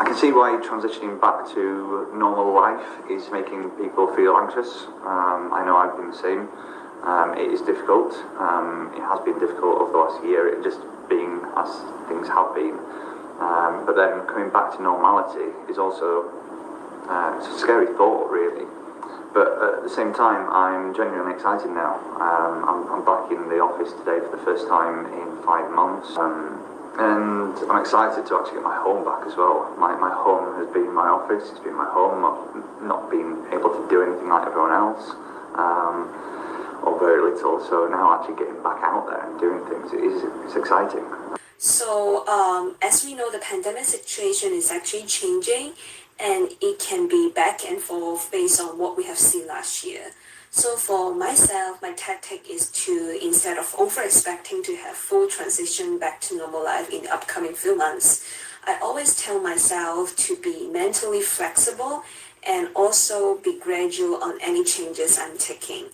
can see why transitioning back to normal life is making people feel anxious. I know I've been the same. It is difficult. It has been difficult over the last year, just being as things have been. But then coming back to normality is also it's a scary thought, really. But at the same time, I'm genuinely excited now. I'm back in the office today for the first time in 5 months. And I'm excited to actually get my home back as well. My home has been my office, it's been my home. I've not been able to do anything like everyone else, or very little. So now actually getting back out there and doing things, it's exciting. So as we know, the pandemic situation is actually changing, and it can be back and forth based on what we have seen last year. So for myself, my tactic is to, instead of over-expecting to have full transition back to normal life in the upcoming few months, I always tell myself to be mentally flexible and also be gradual on any changes I'm taking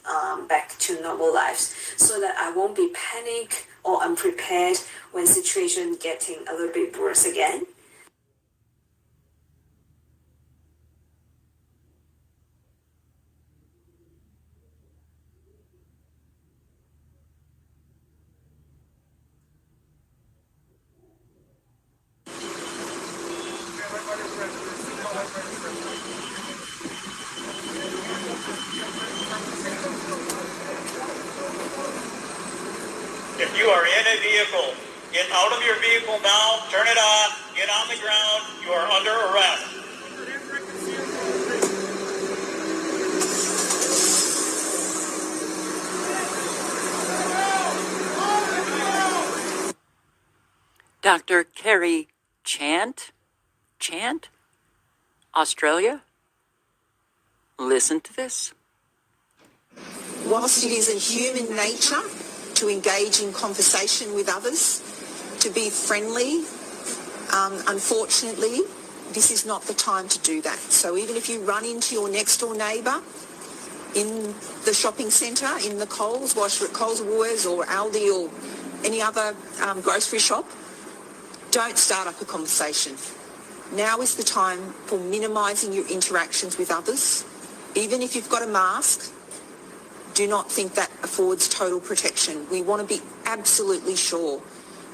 back to normal lives, so that I won't be panicked or unprepared when situation getting a little bit worse again. If you are in a vehicle, get out of your vehicle now, turn it off, get on the ground, you are under arrest. Dr. Kerry Chant, Australia? Listen to this. Whilst it is in human nature to engage in conversation with others, to be friendly, unfortunately, this is not the time to do that. So even if you run into your next door neighbour in the shopping centre, in the Coles, Coles Woolworths or Aldi or any other grocery shop, don't start up a conversation. Now is the time for minimising your interactions with others. Even if you've got a mask, do not think that affords total protection. We want to be absolutely sure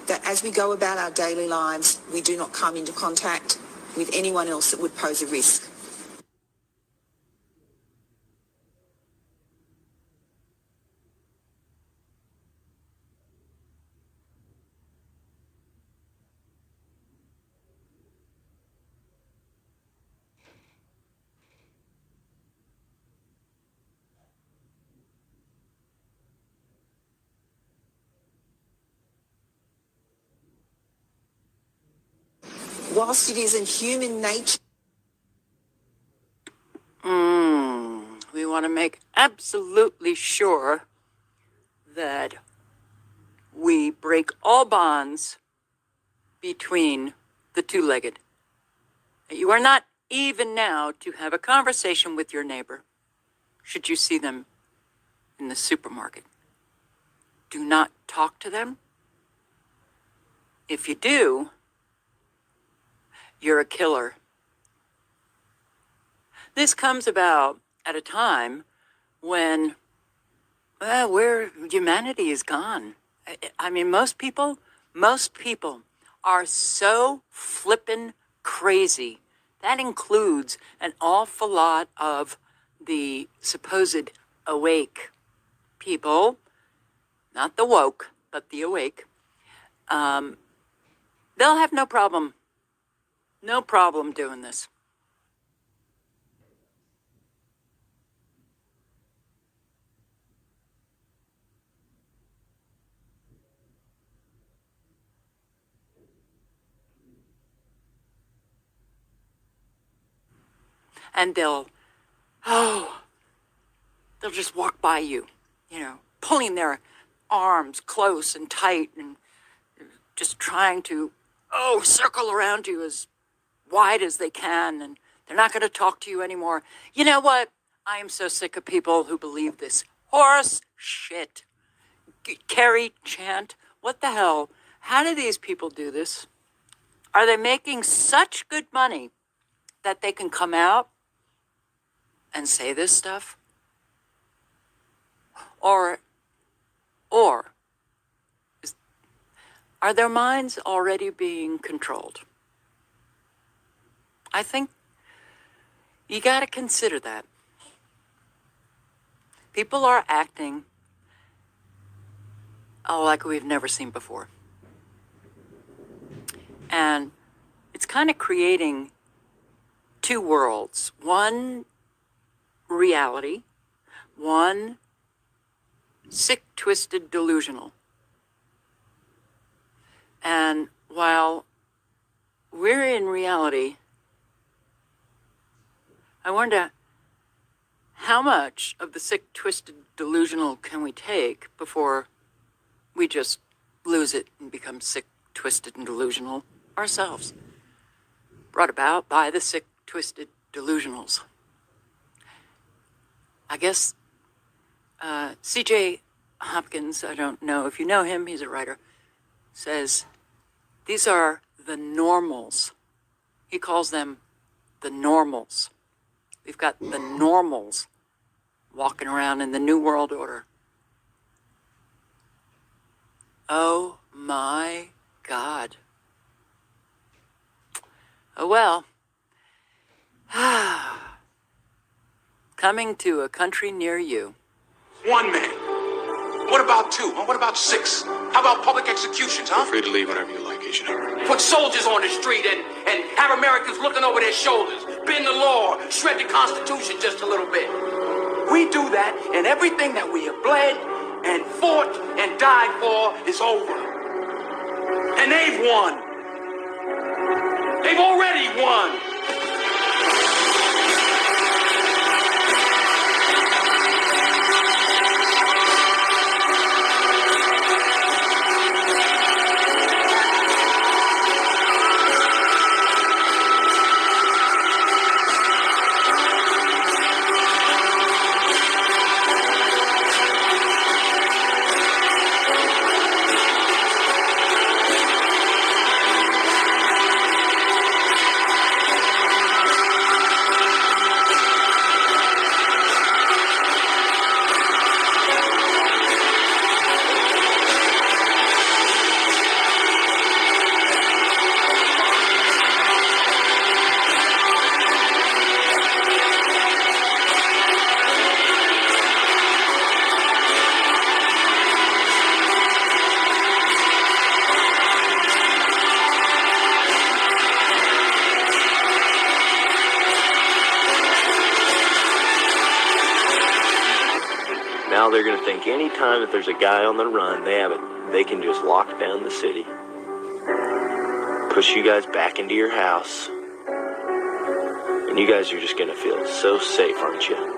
that as we go about our daily lives, we do not come into contact with anyone else that would pose a risk. Whilst it is in human nature... We want to make absolutely sure that we break all bonds between the two-legged. You are not even now to have a conversation with your neighbor, should you see them in the supermarket. Do not talk to them. If you do, you're a killer. This comes about at a time when, where humanity is gone. I mean, most people are so flippin' crazy. That includes an awful lot of the supposed awake people, not the woke, but the awake. They'll have no problem doing this. And they'll just walk by you, pulling their arms close and tight and just trying to, circle around you as wide as they can, and they're not going to talk to you anymore. You know what? I am so sick of people who believe this horse shit. Kerry Chant, what the hell? How do these people do this? Are they making such good money that they can come out and say this stuff? Or are their minds already being controlled? I think you got to consider that. People are acting like we've never seen before. And it's kind of creating two worlds. One reality, one sick, twisted, delusional. And while we're in reality, I wonder how much of the sick, twisted, delusional can we take before we just lose it and become sick, twisted, and delusional ourselves, brought about by the sick, twisted delusionals. I guess C.J. Hopkins, I don't know if you know him, he's a writer, says these are the normals. He calls them the normals. We've got the normals walking around in the New World Order. Oh my God. Oh well. Coming to a country near you. 1 man. What about 2? What about 6? How about public executions, huh? Feel free to leave whenever you like, Agent Howard. Put soldiers on the street and have Americans looking over their shoulders. Bend the law, shred the Constitution just a little bit. We do that, and everything that we have bled and fought and died for is over. And they've won. They've already won. Now they're going to think anytime that there's a guy on the run, they can just lock down the city. Push you guys back into your house. And you guys are just going to feel so safe, aren't you?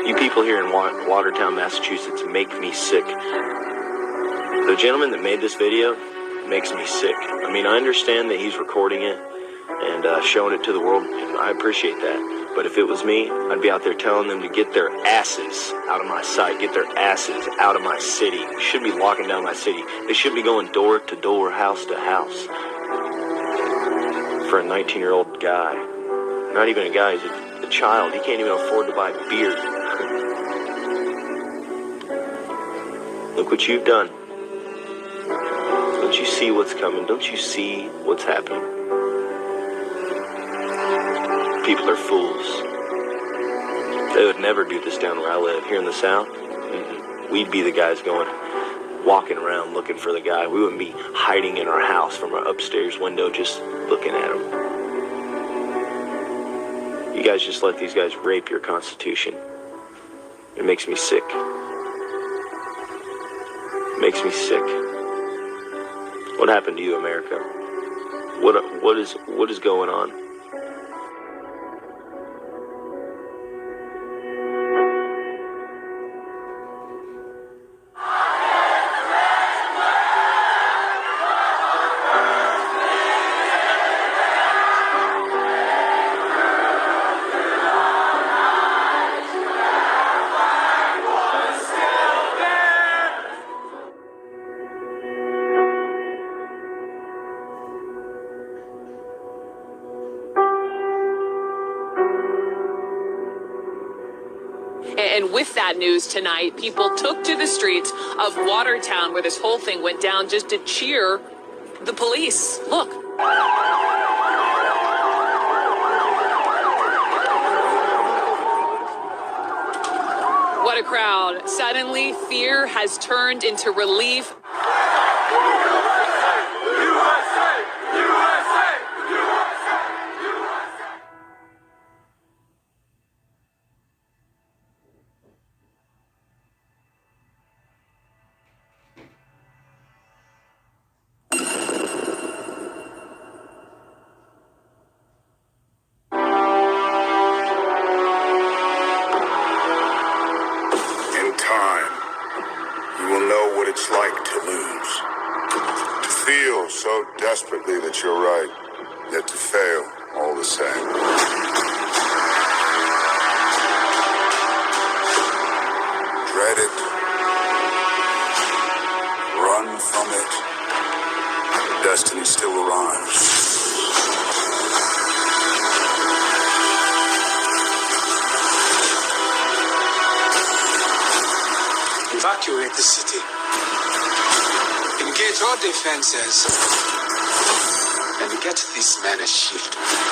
You people here in Watertown, Massachusetts make me sick. The gentleman that made this video makes me sick. I mean, I understand that he's recording it and showing it to the world, and I appreciate that. But if it was me, I'd be out there telling them to get their asses out of my sight, get their asses out of my city. They should be locking down my city. They should be going door to door, house to house. For a 19-year-old guy. Not even a guy, he's a child. He can't even afford to buy beer. Look what you've done. Don't you see what's coming? Don't you see what's happening? People are fools. They would never do this down where I live. Here in the South, we'd be the guys walking around looking for the guy. We wouldn't be hiding in our house from our upstairs window just looking at him. You guys just let these guys rape your Constitution. It makes me sick. It makes me sick. What happened to you, America? What is going on? And with that news tonight, people took to the streets of Watertown, where this whole thing went down, just to cheer the police. Look. What a crowd. Suddenly, fear has turned into relief. It's like to lose. To feel so desperately that you're right, yet to fail all the same. Dread it. Run from it. Destiny still arrives. Evacuate the city. Engage all defenses. And get this man a shield.